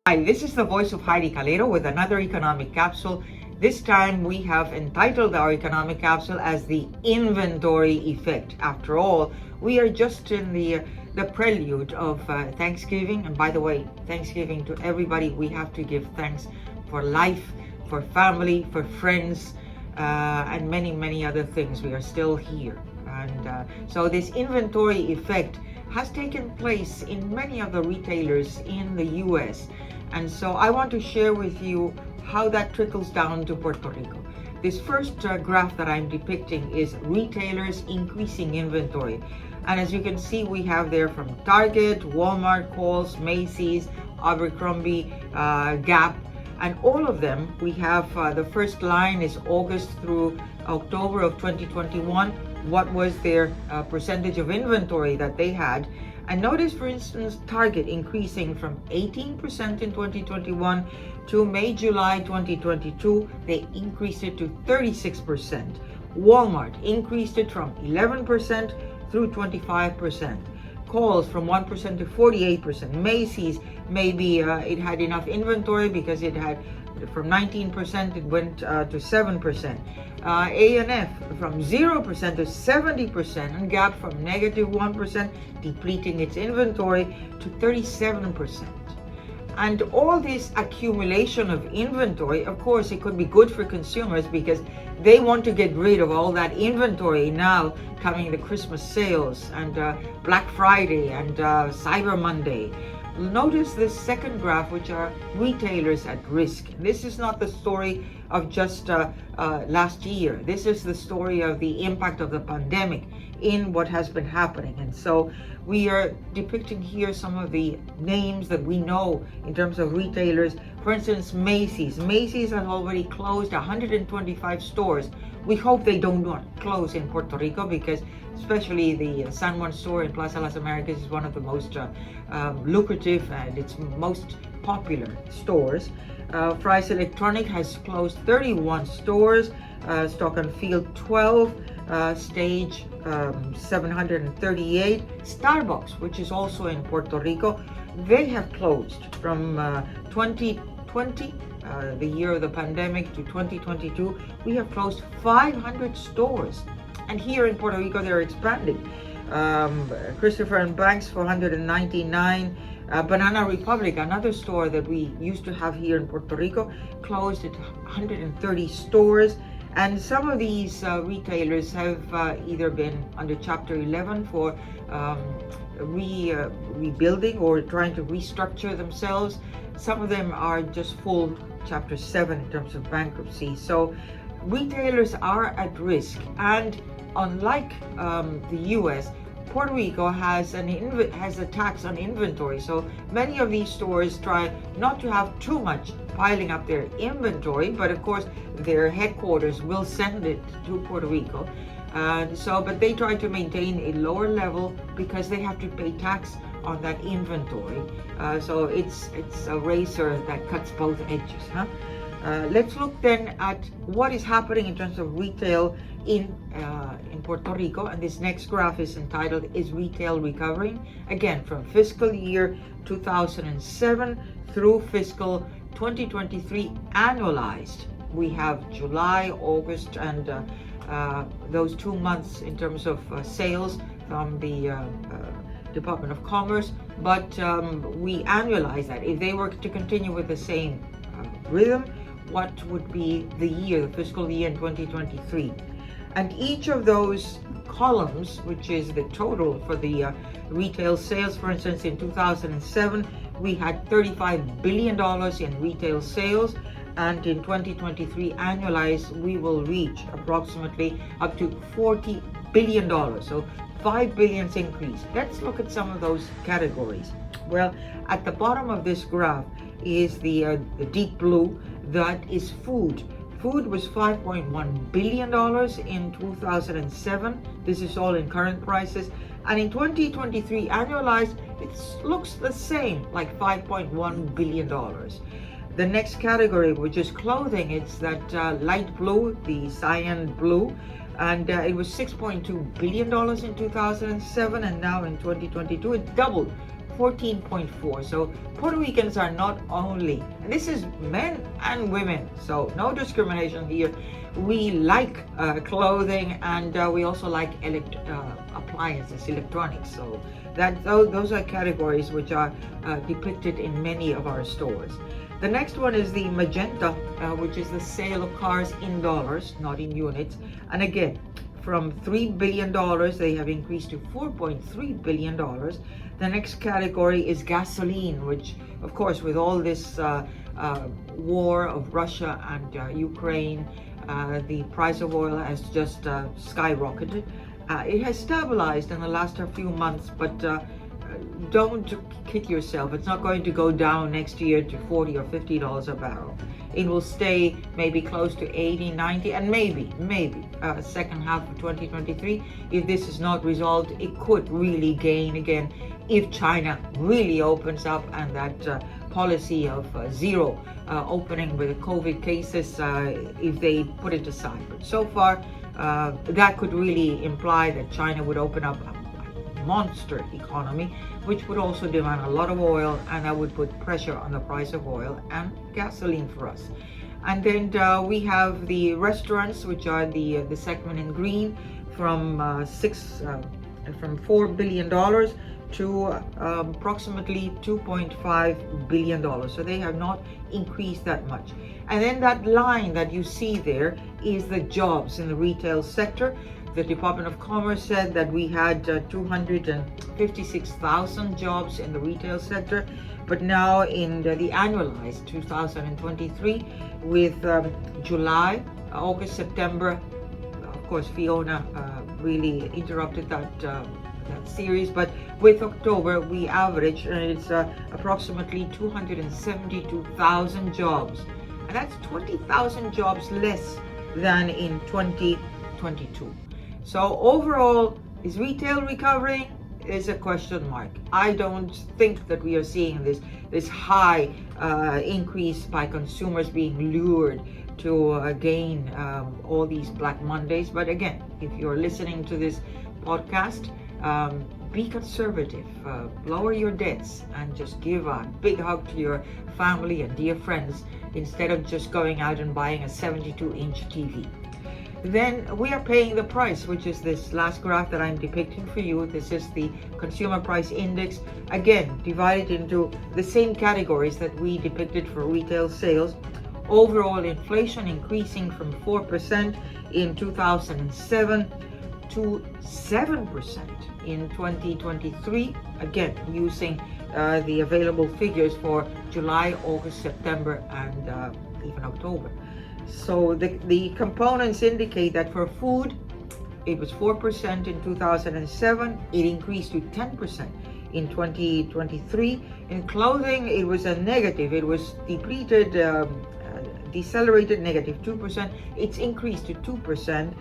Hi, this is the voice of Heidie Calero with another economic capsule. This time we have entitled our economic capsule as the inventory effect. After all, we are just in the prelude of Thanksgiving. And by the way, Thanksgiving to everybody. We have to give thanks for life, for family, for friends, and many, many other things. We are still here. And so this inventory effect has taken place in many of the retailers in the US. And so I want to share with you how that trickles down to Puerto Rico. This first graph that I'm depicting is retailers increasing inventory. And as you can see, we have there from Target, Walmart, Kohl's, Macy's, Abercrombie, Gap, and all of them, we have the first line is August through October of 2021. What was their percentage of inventory that they had? And notice, for instance, Target increasing from 18% in 2021 to May, July 2022, they increased it to 36%. Walmart increased it from 11% through 25%. Kohl's from 1% to 48%. Macy's, maybe it had enough inventory because it had from 19% it went to 7%. A&F from 0% to 70%, and Gap from -1%, depleting its inventory to 37%. And all this accumulation of inventory, of course, it could be good for consumers because they want to get rid of all that inventory now coming the Christmas sales and Black Friday and Cyber Monday. Notice this second graph, which are retailers at risk. This is not the story of just last year. This is the story of the impact of the pandemic in what has been happening. And so we are depicting here some of the names that we know in terms of retailers. For instance, Macy's. Macy's has already closed 125 stores. We hope they do not close in Puerto Rico because especially the San Juan store in Plaza Las Americas is one of the most lucrative and its most popular stores. Fry's Electronic has closed 31 stores, Stock and Field 12, Stage 738. Starbucks, which is also in Puerto Rico, they have closed from 2020, the year of the pandemic, to 2022. We have closed 500 stores. And here in Puerto Rico, they're expanding. Christopher and Banks, 499. Banana Republic, another store that we used to have here in Puerto Rico, closed at 130 stores. And some of these retailers have either been under Chapter 11 for rebuilding or trying to restructure themselves. Some of them are just full Chapter 7 in terms of bankruptcy. So retailers are at risk. And unlike the US, Puerto Rico has a tax on inventory. So many of these stores try not to have too much piling up their inventory, but of course their headquarters will send it to Puerto Rico. But they try to maintain a lower level because they have to pay tax on that inventory. So it's a razor that cuts both edges, huh? Let's look then at what is happening in terms of retail in Puerto Rico, and this next graph is entitled "Is Retail Recovering?" Again, from fiscal year 2007 through fiscal 2023 annualized. We have July, August, and those 2 months in terms of sales from the Department of Commerce, but we annualize that. If they were to continue with the same rhythm, what would be the year, the fiscal year in 2023? And each of those columns, which is the total for the retail sales, for instance, in 2007, we had $35 billion in retail sales. And in 2023 annualized, we will reach approximately up to $40 billion. So $5 billion increase. Let's look at some of those categories. Well, at the bottom of this graph is the deep blue. That is food. Food was $5.1 billion in 2007. This is all in current prices. And in 2023 annualized, it looks the same, like $5.1 billion. The next category, which is clothing, it's that light blue, the cyan blue. And it was $6.2 billion in 2007, and now in 2022 it doubled 14.4. So Puerto Ricans are not only, and this is men and women, so no discrimination here. We like clothing, and we also like appliances, electronics. So those are categories which are depicted in many of our stores. The next one is the magenta, which is the sale of cars in dollars, not in units. And again, from $3 billion, they have increased to $4.3 billion. The next category is gasoline, which, of course, with all this war of Russia and Ukraine, the price of oil has just skyrocketed. It has stabilized in the last few months, but don't kid yourself. It's not going to go down next year to $40 or $50 a barrel. It will stay maybe close to 80, 90, and maybe second half of 2023, if this is not resolved, it could really gain again if China really opens up, and that policy of zero opening with the COVID cases, if they put it aside. But so far, that could really imply that China would open up a monster economy, which would also demand a lot of oil, and that would put pressure on the price of oil and gasoline for us. And then we have the restaurants, which are the segment in green, from $4 billion to approximately $2.5 billion. So they have not increased that much. And then that line that you see there is the jobs in the retail sector. The Department of Commerce said that we had 256,000 jobs in the retail sector, but now in the annualized 2023, with July, August, September, of course Fiona really interrupted that series, but with October we averaged, and it's approximately 272,000 jobs, and that's 20,000 jobs less than in 2022. So overall, is retail recovering? Is a question mark. I don't think that we are seeing this high increase by consumers being lured to gain all these Black Mondays. But again, if you're listening to this podcast, be conservative, lower your debts, and just give a big hug to your family and dear friends instead of just going out and buying a 72-inch TV. Then we are paying the price, which is this last graph that I'm depicting for you. This is the consumer price index, again divided into the same categories that we depicted for retail sales. Overall inflation increasing from 4% in 2007 to 7% in 2023, again using the available figures for July, August, September, and even October. So the components indicate that for food, it was 4% in 2007. It increased to 10% in 2023. In clothing, it was a negative. It was depleted, decelerated, negative 2%. It's increased to 2%.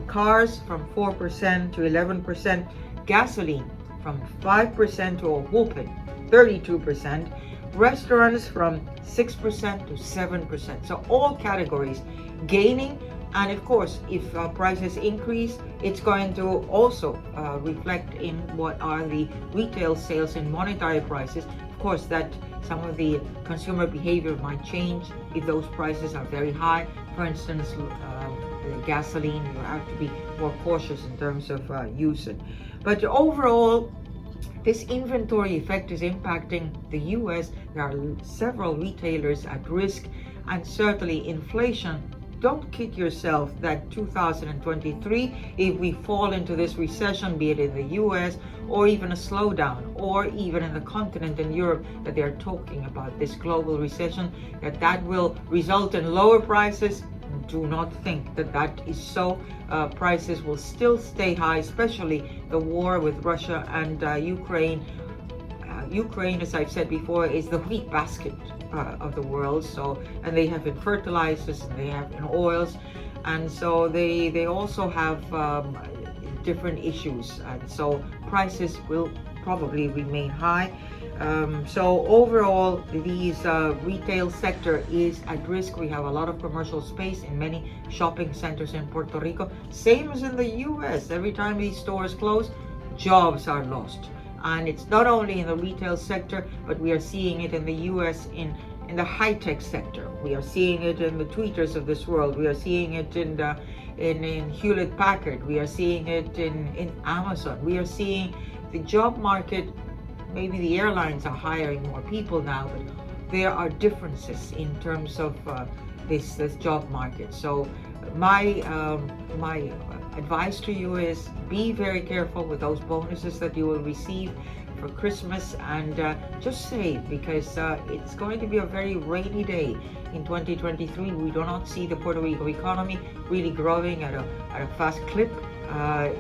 Cars from 4% to 11%. Gasoline from 5% to a whopping 32%. Restaurants from 6% to 7%. So all categories gaining, and of course, if prices increase, it's going to also reflect in what are the retail sales in monetary prices. Of course, that some of the consumer behavior might change if those prices are very high. For instance, the gasoline, you have to be more cautious in terms of usage. But overall, this inventory effect is impacting the US. There are several retailers at risk, and certainly inflation. Don't kid yourself that 2023, if we fall into this recession, be it in the US or even a slowdown, or even in the continent in Europe, that they're talking about this global recession, that will result in lower prices. Do not think that that is so. Prices will still stay high, especially the war with Russia and Ukraine. Ukraine, as I've said before, is the wheat basket of the world. So, and they have in fertilizers, and they have in oils, and so they also have different issues, and so prices will probably remain high. So overall, these retail sector is at risk. We have a lot of commercial space in many shopping centers in Puerto Rico, same as in the US. Every time these stores close, jobs are lost. And it's not only in the retail sector, but we are seeing it in the US in the high-tech sector. We are seeing it in the Twitters of this world. We are seeing it in Hewlett Packard. We are seeing it in Amazon. We are seeing the job market. Maybe the airlines are hiring more people now, but there are differences in terms of this job market. So my advice to you is be very careful with those bonuses that you will receive for Christmas, and just save, because it's going to be a very rainy day in 2023. We do not see the Puerto Rico economy really growing at a fast clip.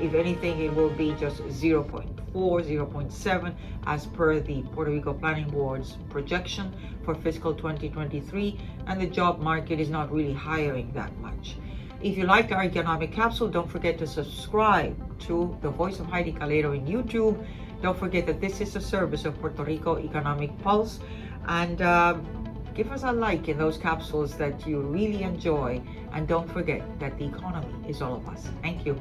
If anything, it will be just 0.4, 0.7 as per the Puerto Rico Planning Board's projection for fiscal 2023, and the job market is not really hiring that much. If you liked our economic capsule, don't forget to subscribe to the Voice of Heidie Calero in YouTube. Don't forget that this is a service of Puerto Rico Economic Pulse, and give us a like in those capsules that you really enjoy, and don't forget that the economy is all of us. Thank you.